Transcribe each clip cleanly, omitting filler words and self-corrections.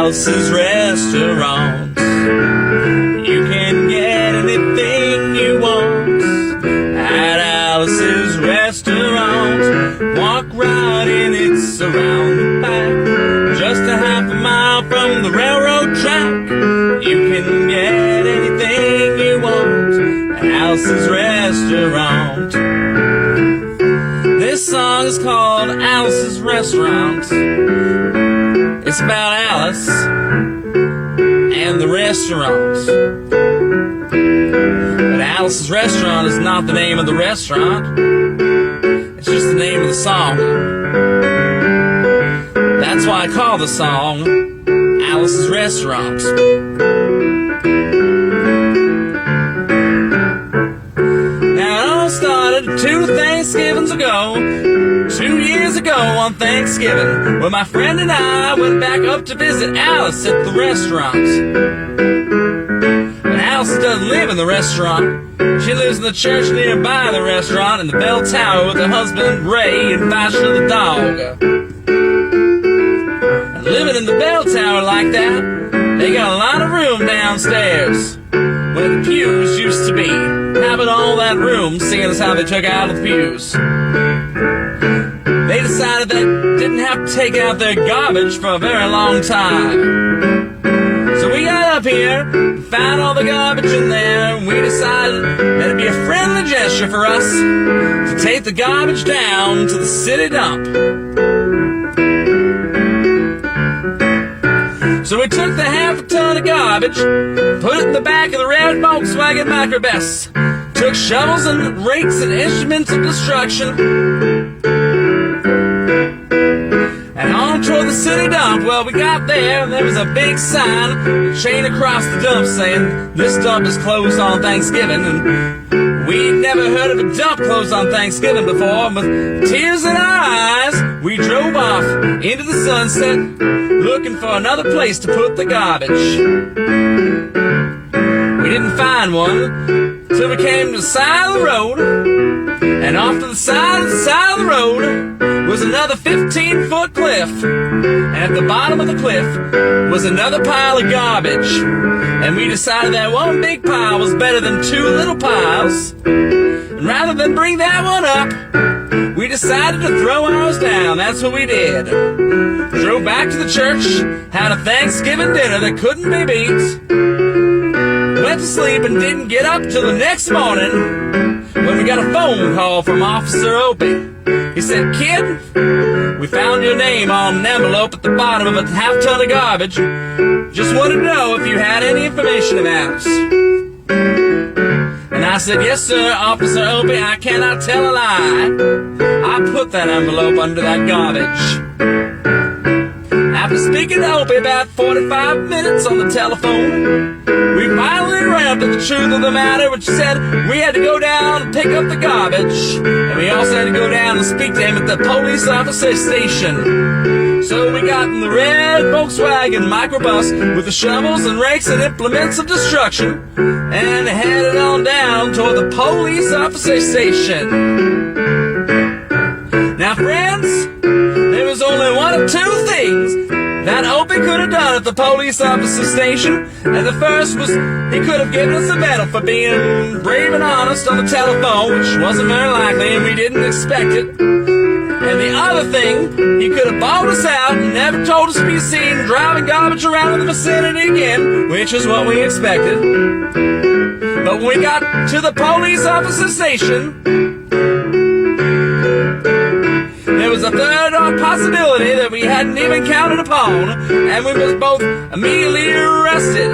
Alice's Restaurant. You can get anything you want at Alice's Restaurant. Walk right in, it's around the back, just a half a mile from the railroad track. You can get anything you want at Alice's Restaurant. This song is called Alice's Restaurant. It's about Alice and the restaurant. But Alice's Restaurant is not the name of the restaurant. It's just the name of the song. That's why I call the song Alice's Restaurant. Now it all started 2 Thanksgivings ago. 2 years ago on Thanksgiving, when my friend and I went back up to visit Alice at the restaurant. But Alice doesn't live in the restaurant. She lives in the church nearby the restaurant in the bell tower with her husband Ray and Fasha the dog. And living in the bell tower like that, they got a lot of room downstairs where the pews used to be. Having all that room, seeing as how they took out of the pews. They decided they didn't have to take out their garbage for a very long time. So we got up here, found all the garbage in there, and we decided that it'd be a friendly gesture for us to take the garbage down to the city dump. So we took the half a ton of garbage, put it in the back of the red Volkswagen microbus, took shovels and rakes and instruments of destruction, and on toward the city dump. Well, we got there, and there was a big sign chained across the dump saying, "This dump is closed on Thanksgiving." And we'd never heard of a dump closed on Thanksgiving before. And with tears in our eyes, we drove off into the sunset, looking for another place to put the garbage. We didn't find one till we came to the side of the road, and off to the side of the road was another 15-foot cliff, and at the bottom of the cliff was another pile of garbage. And we decided that one big pile was better than 2 little piles, and rather than bring that one up, we decided to throw ours down. That's what we did. Drove back to the church, had a Thanksgiving dinner that couldn't be beat, went to sleep and didn't get up till the next morning when we got a phone call from Officer Opie. He said, "Kid, we found your name on an envelope at the bottom of a half-ton of garbage. Just wanted to know if you had any information about us." And I said, "Yes, sir, Officer Opie, I cannot tell a lie. I put that envelope under that garbage." After speaking to Opie about 45 minutes on the telephone, we finally arrived at the truth of the matter, which said we had to go down and pick up the garbage, and we also had to go down and speak to him at the police officer station. So we got in the red Volkswagen microbus with the shovels and rakes and implements of destruction and headed on down toward the police officer station. Now, friends, there was only one of 2 things that Opie could have done at the police officer station, and the first was he could have given us a medal for being brave and honest on the telephone, which wasn't very likely, and we didn't expect it. And the other thing, he could have bought us out and never told us to be seen driving garbage around in the vicinity again, which is what we expected. But when we got to the police officer station, there was a third possibility that we hadn't even counted upon, and we was both immediately arrested,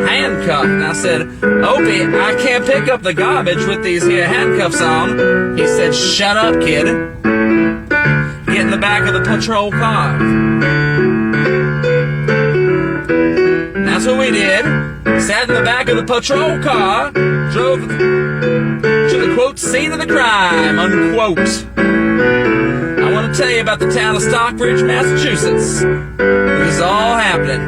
handcuffed. And I said, "Opie, I can't pick up the garbage with these here handcuffs on." He said, "Shut up, kid. Get in the back of the patrol car." That's what we did. Sat in the back of the patrol car, drove to the, quote, scene of the crime, unquote. I want to tell you about the town of Stockbridge, Massachusetts. This is all happening.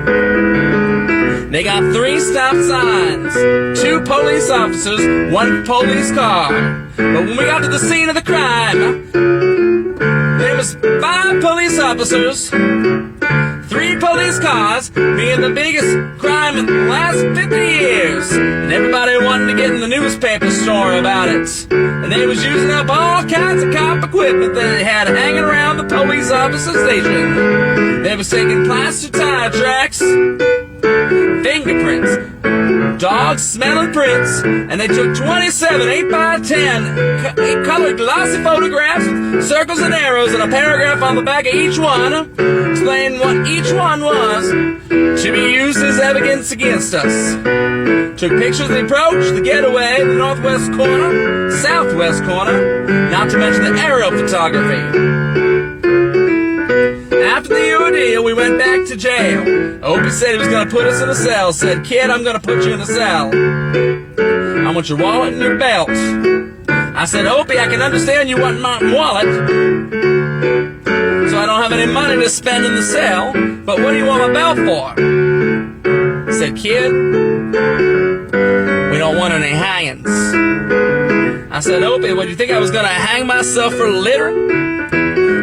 They got 3 stop signs, 2 police officers, 1 police car. But when we got to the scene of the crime, there was 5 police officers, 3 3 police cars being the biggest crime in the last 50 years. And everybody wanted to get in the newspaper story about it. And they was using up all kinds of cop equipment that they had hanging around the police officer station. They was taking plaster tire tracks, fingerprints, dog-smelling prints, and they took 27 8x10 colored glossy photographs with circles and arrows and a paragraph on the back of each one explaining what each one was to be used as evidence against us. Took pictures of the approach, the getaway, the northwest corner, southwest corner, not to mention the aerial photography. After the ordeal, we went back to jail. Opie said he was going to put us in a cell. Said, kid, I'm going to put you in a cell. I want your wallet and your belt. I said, Opie, I can understand you want my wallet, so I don't have any money to spend in the cell, but what do you want my belt for? I said, kid, we don't want any hangings. I said, Opie, what, do you think I was going to hang myself for littering?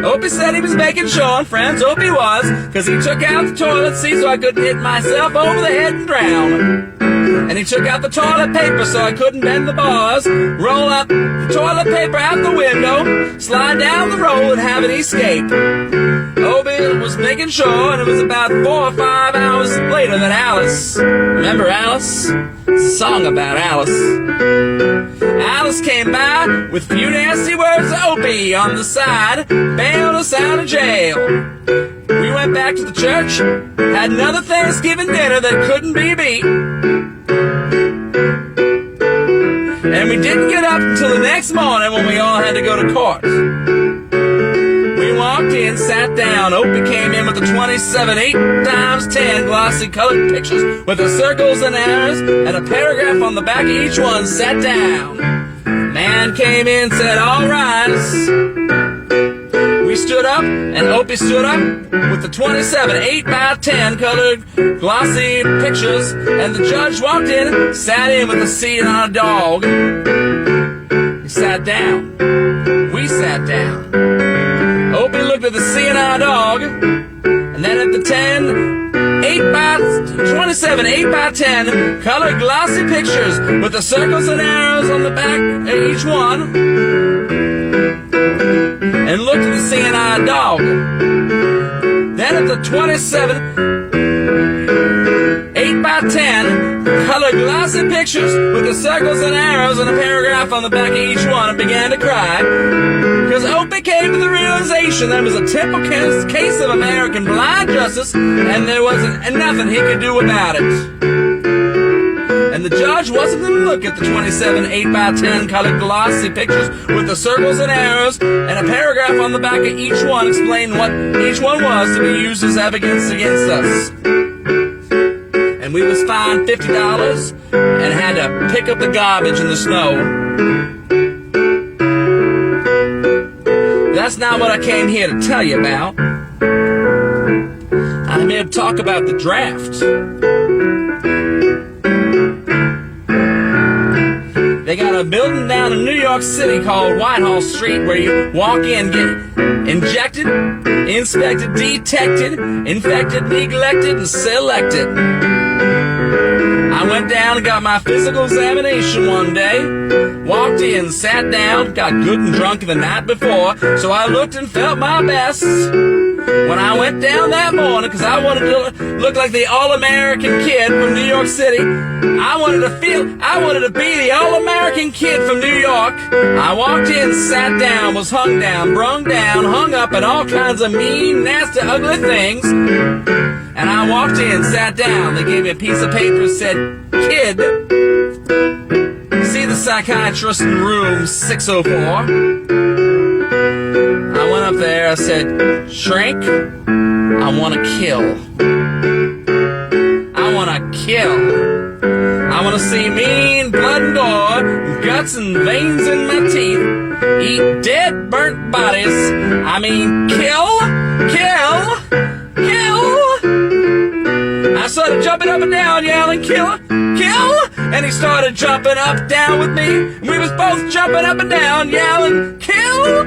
Opie said he was making sure, and friends, Opie was, because he took out the toilet seat so I couldn't hit myself over the head and drown. And he took out the toilet paper so I couldn't bend the bars, roll up the toilet paper out the window, slide down the roll and have it escape. Opie was making sure, and it was about 4 or 5 hours later that Alice, remember Alice? It's a song about Alice. Alice came by with a few nasty words to Opie on the side, bailed us out of jail. We went back to the church, had another Thanksgiving dinner that couldn't be beat. And we didn't get up until the next morning when we all had to go to court. We walked in, sat down. Opie came in with the 27 8x10 glossy colored pictures with the circles and arrows and a paragraph on the back of each one. Sat down. Man came in, said, all rise. We stood up, and Opie stood up with the 27 8x10 colored glossy pictures, and the judge walked in, sat in with a seat on a dog. He sat down. We sat down. Opie looked at the CNI dog, and then at the 27 8x10 colored glossy pictures with the circles and arrows on the back of each one, and looked at the CNI dog. Then at the 27 8x10 colored glossy pictures with the circles and arrows and a paragraph on the back of each one, and began to cry because Opie came to the realization that it was a typical case of American blind justice and there wasn't nothing he could do about it. And the judge wasn't going to look at the 27 8x10 colored glossy pictures with the circles and arrows and a paragraph on the back of each one explaining what each one was to be used as evidence against us. And we was fined $50 and had to pick up the garbage in the snow. That's not what I came here to tell you about. I'm here to talk about the draft. They got a building down in New York City called Whitehall Street where you walk in, get injected, inspected, detected, infected, neglected, and selected. I went down and got my physical examination one day, walked in, sat down, got good and drunk the night before, so I looked and felt my best. When I went down that morning, because I wanted to look like the all-American kid from New York City, I wanted to be the all-American kid from New York. I walked in, sat down, was hung down, brung down, hung up, and all kinds of mean, nasty, ugly things. And I walked in, sat down. They gave me a piece of paper and said, kid, see the psychiatrist in room 604. I went up there, I said, shrink, I want to kill. I want to kill. I want to see mean blood and gore, guts and veins in my teeth, eat dead, burnt bodies. I mean, kill. I started jumping up and down, yelling, kill, and he started jumping up, down with me, and we was both jumping up and down, yelling, kill,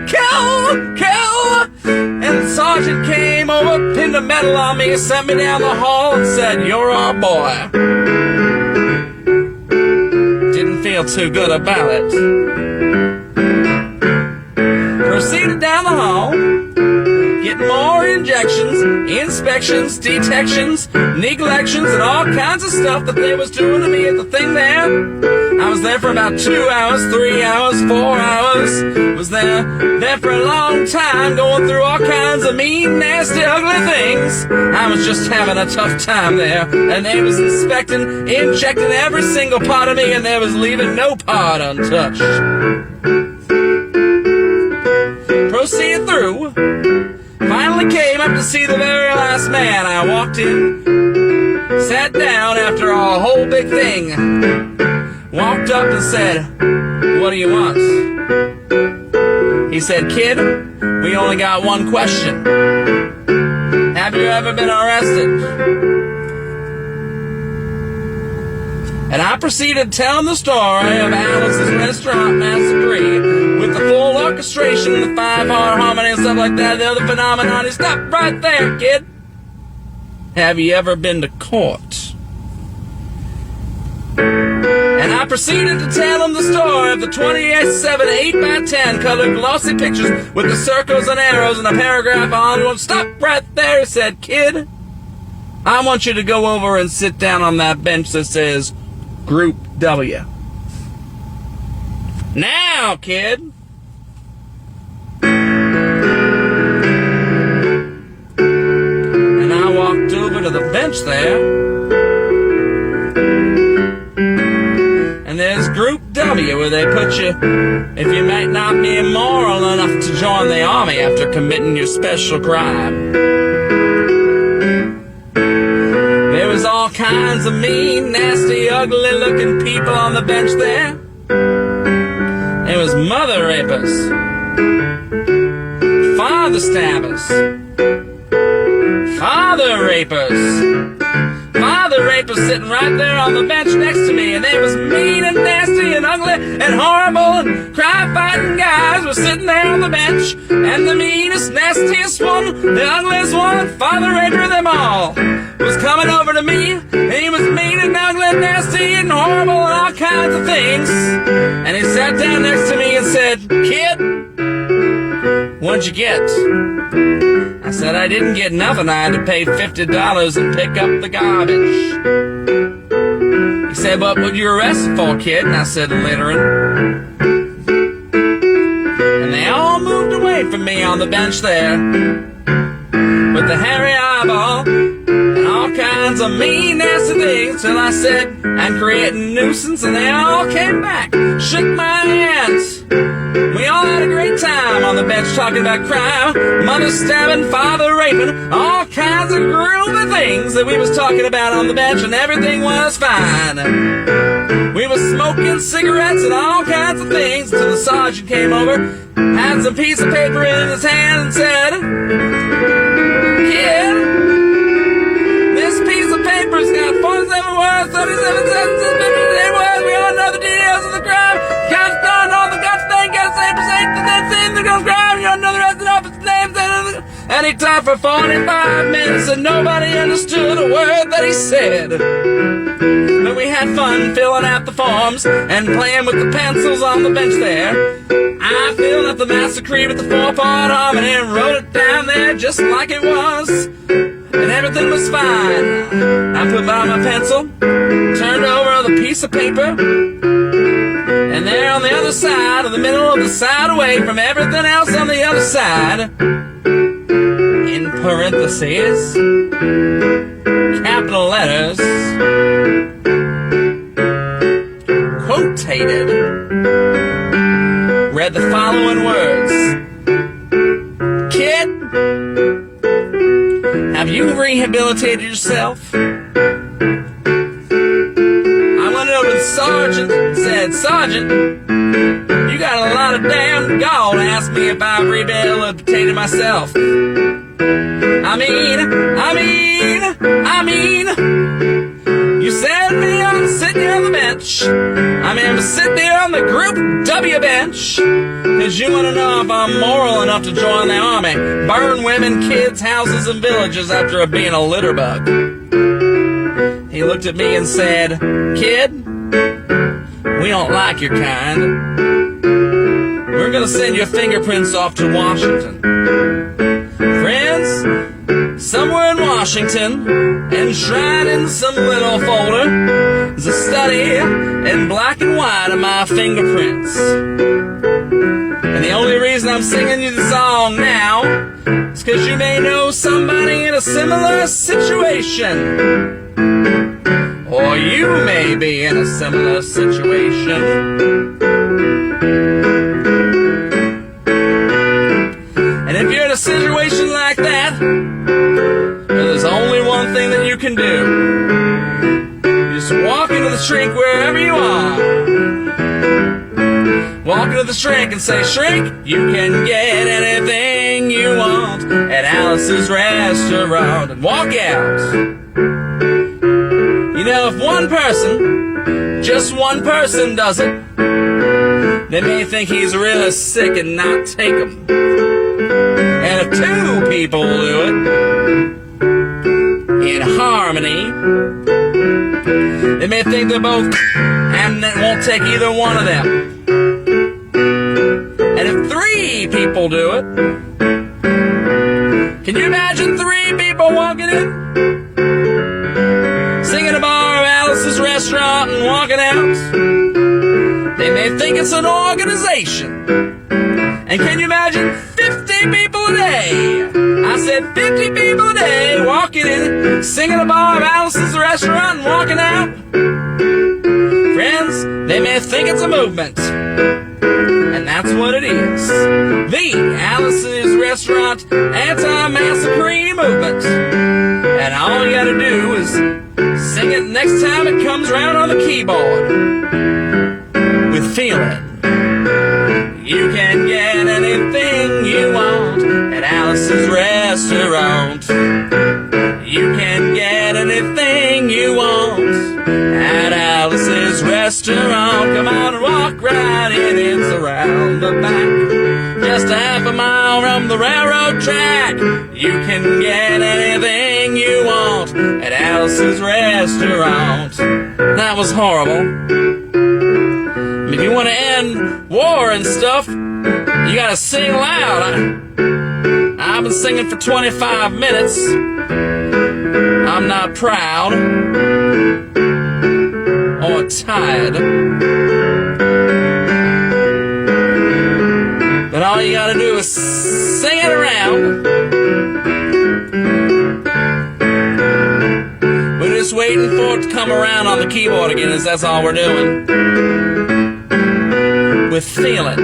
and the sergeant came over, pinned a medal on me, sent me down the hall, and said, "You're our boy." Didn't feel too good about it. Proceeded down the hall, getting more injections, inspections, detections, neglections, and all kinds of stuff that they was doing to me at the thing there. I was there for about 2 hours, 3 hours, 4 hours. Was there for a long time, going through all kinds of mean, nasty, ugly things. I was just having a tough time there, and they was inspecting, injecting every single part of me, and they was leaving no part untouched. Proceeded through. Finally came up to see the very last man. I walked in, sat down after a whole big thing, walked up and said, "What do you want?" He said, "Kid, we only got one question. Have you ever been arrested?" And I proceeded to tell him the story of Alice's Restaurant Massacre with the full orchestration, the 5-part harmony and stuff like that, the other phenomenon. He stopped right there, kid. Have you ever been to court? And I proceeded to tell him the story of the 28/7 8x10 colored glossy pictures with the circles and arrows and a paragraph on one. Stop right there, he said, "Kid, I want you to go over and sit down on that bench that says Group W. Now, kid." And I walked over to the bench there, and there's Group W, where they put you if you might not be immoral enough to join the army after committing your special crime. There was all kinds of mean, nasty, ugly-looking people on the bench there. There was mother rapers, father stabbers, father rapers sitting right there on the bench next to me, and they was mean and nasty and ugly and horrible and crime-fighting guys were sitting there on the bench, and the meanest, nastiest one, the ugliest one, father raper of them all, was coming over to me, and he was mean and ugly and nasty and horrible and all kinds of things, and he sat down next to me and said, "Kid, what'd you get?" I said, "I didn't get nothing. I had to pay $50 and pick up the garbage." He said, "What were you arrested for, kid?" And I said, "Littering." And they all moved away from me on the bench there with the hairy eyeball and all kinds of mean, nasty things, till I said, "I'm creating nuisance," and they all came back, shook my hands. We all had a great time on the bench talking about crime, mother stabbing, father raping, all kinds of groovy things that we was talking about on the bench, and everything was fine. We was smoking cigarettes and all kinds of things until the sergeant came over, had some piece of paper in his hand and said, "Kid, this piece of paper's got 47 words, 37 sentences, 58 words, we all know the details of the crime, got done all the guts thing, got the same percent, that thing that goes crime, you don't know the rest of the officer's names," and he talked for 45 minutes and nobody understood a word that he said. But we had fun filling out the forms and playing with the pencils on the bench there. I filled out the massacre with the 4-part harmony and wrote it down there just like it was, and everything was fine. I put down my pencil, turned over the piece of paper, and there on the other side, in the middle of the side away from everything else on the other side, in parentheses, capital letters, quotated, read the following words: "Kid, have you rehabilitated yourself?" I went over to the sergeant and said, "Sergeant, you got a lot of damn gall to ask me if I've rehabilitated myself. I mean, you sent me on sitting here on the bench bench. I'm sitting here on the Group W bench. Cause you wanna know if I'm moral enough to join the army, burn women, kids, houses, and villages after being a litter bug. He looked at me and said, "Kid, we don't like your kind. We're gonna send your fingerprints off to Washington." Friends, somewhere in Washington, enshrined in some little folder, is a study in black and white of my fingerprints. And the only reason I'm singing you the song now is because you may know somebody in a similar situation. Or you may be in a similar situation. And if you're in a situation like that, there's only one thing that you can do. You just walk into the shrink wherever you are. Walk into the shrink and say, "Shrink, you can get anything you want at Alice's restaurant," and walk out. You know, if one person, just one person does it, they may think he's really sick and not take him. And if two people do it in harmony, they may think they're both, and it won't take either one of them. And if three people do it, can you imagine three people walking in, singing a bar of Alice's restaurant and walking out? They may think it's an organization. And can you imagine 50 people a day? I said 50 people a day walking in, singing a bar of Alice's restaurant and walking out. Friends, they may think it's a movement. And that's what it is. The Alice's Restaurant Anti-Massacre Movement. And all you gotta do is sing it next time it comes around on the keyboard. With feeling. You can get anything you want at Alice's Restaurant. You can get anything you want at Alice's Restaurant. Come on and walk right in, it's around the back. Just a half a mile from the railroad track. You can get anything you want at Alice's Restaurant. That was horrible. If you want to end war and stuff, you gotta sing loud. I've been singing for 25 minutes. I'm not proud or tired. But all you gotta do is sing it around. We're just waiting for it to come around on the keyboard again, as that's all we're doing. With feeling.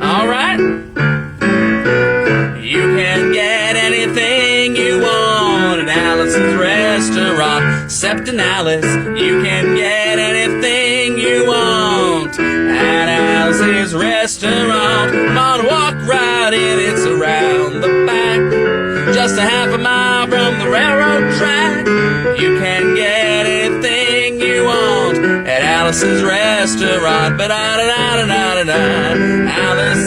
All right. You can get anything you want at Alice's Restaurant. Except in Alice, you can get anything you want at Alice's Restaurant. Come on, walk right in, it's around the back. Just a half a mile from the railroad track. You can get anything you want at Alice's Restaurant. Ba-da-da-da-da-da-da. Alice